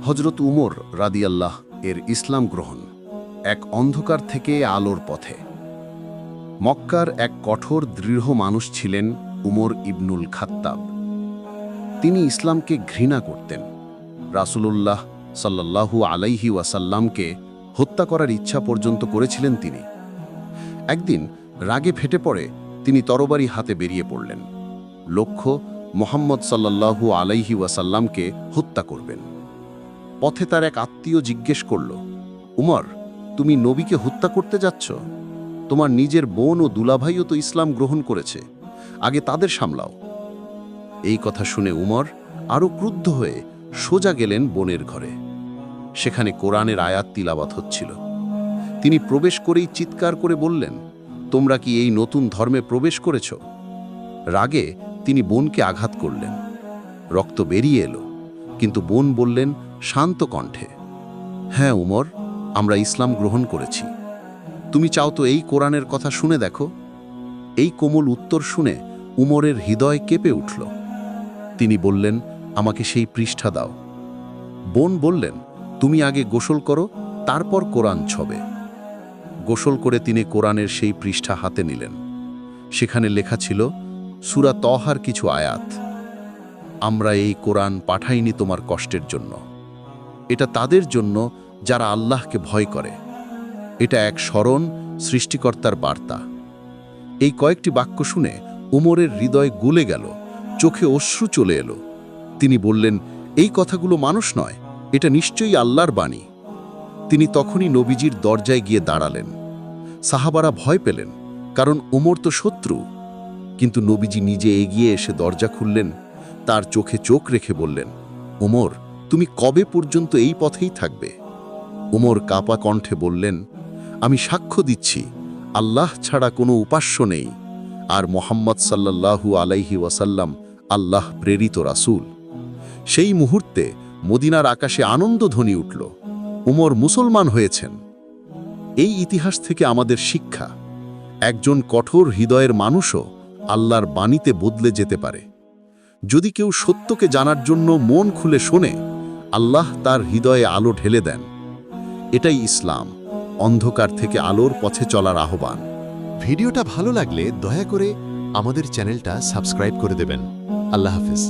হজরত উমর রাদিয়াল্লাহ এর ইসলাম গ্রহণ এক অন্ধকার থেকে আলোর পথে। মক্কার এক কঠোর দৃঢ় মানুষ ছিলেন উমর ইবনুল খাত্তাব। তিনি ইসলামকে ঘৃণা করতেন। রাসূলুল্লাহ সাল্লাল্লাহু আলাইহি ওয়াসাল্লামকে হত্যা করার ইচ্ছা পর্যন্ত করেছিলেন তিনি। একদিন রাগে ফেটে পড়ে তিনি তরবারি হাতে বেরিয়ে পড়লেন। লক্ষ্য মুহাম্মদ সাল্লাল্লাহু আলাইহি ওয়াসাল্লামকে হত্যা করবেন। পথে তার এক আত্মীয় জিজ্ঞেস করল, উমর, তুমি নবীকে হত্যা করতে যাচ্ছ? তোমার নিজের বোন ও দুলাভাইও তো ইসলাম গ্রহণ করেছে, আগে তাদের সামলাও। এই কথা শুনে উমর আরও ক্রুদ্ধ হয়ে সোজা গেলেন বোনের ঘরে। সেখানে কোরআনের আয়াত তিলাওয়াত হচ্ছিল। তিনি প্রবেশ করেই চিৎকার করে বললেন, তোমরা কি এই নতুন ধর্মে প্রবেশ করেছ? রাগে তিনি বোনকে আঘাত করলেন। রক্ত বেরিয়ে এলো, কিন্তু বোন বললেন শান্ত কণ্ঠে, হ্যাঁ উমর, আমরা ইসলাম গ্রহণ করেছি। তুমি চাও তো এই কোরআনের কথা শুনে দেখো। এই কোমল উত্তর শুনে উমরের হৃদয় কেঁপে উঠল। তিনি বললেন, আমাকে সেই পৃষ্ঠা দাও। বোন বললেন, তুমি আগে গোসল করো, তারপর কোরআন ছবে। গোসল করে তিনি কোরআনের সেই পৃষ্ঠা হাতে নিলেন। সেখানে লেখা ছিল সূরা তহার কিছু আয়াত। আমরা এই কোরআন পাঠাইনি তোমার কষ্টের জন্য, এটা তাদের জন্য যারা আল্লাহকে ভয় করে। এটা এক স্মরণ, সৃষ্টিকর্তার বার্তা। এই কয়েকটি বাক্য শুনে উমরের হৃদয় গলে গেল, চোখে অশ্রু চলে এলো। তিনি বললেন, এই কথাগুলো মানুষ নয়, এটা নিশ্চয়ই আল্লাহর বাণী। তিনি তখনই নবীজির দরজায় গিয়ে দাঁড়ালেন। সাহাবারা ভয় পেলেন, কারণ উমর তো শত্রু। কিন্তু নবীজি নিজে এগিয়ে এসে দরজা খুললেন। তার চোখে চোখ রেখে বললেন, উমর, তুমি কবে পর্যন্ত এই পথেই থাকবে? উমর কাপা কণ্ঠে বললেন, আমি সাক্ষ্য দিচ্ছি আল্লাহ ছাড়া কোনো উপাস্য নেই, আর মুহাম্মদ সাল্লাল্লাহু আলাইহি ওয়াসাল্লাম আল্লাহ প্রেরিত রাসূল। সেই মুহূর্তে মদিনার আকাশে আনন্দধ্বনি উঠল, উমর মুসলমান হয়েছেন। এই ইতিহাস থেকে আমাদের শিক্ষা, একজন কঠোর হৃদয়ের মানুষও আল্লাহর বাণীতে বদলে যেতে পারে। যদি কেউ সত্যকে জানার জন্য মন খুলে শোনে, আল্লাহ তার হৃদয়ে আলো ঢেলে দেন। এটাই ইসলাম, অন্ধকার থেকে আলোর পথে চলার আহ্বান। ভিডিওটা ভালো লাগলে দয়া করে আমাদের চ্যানেলটা সাবস্ক্রাইব করে দেবেন। আল্লাহ হাফেজ।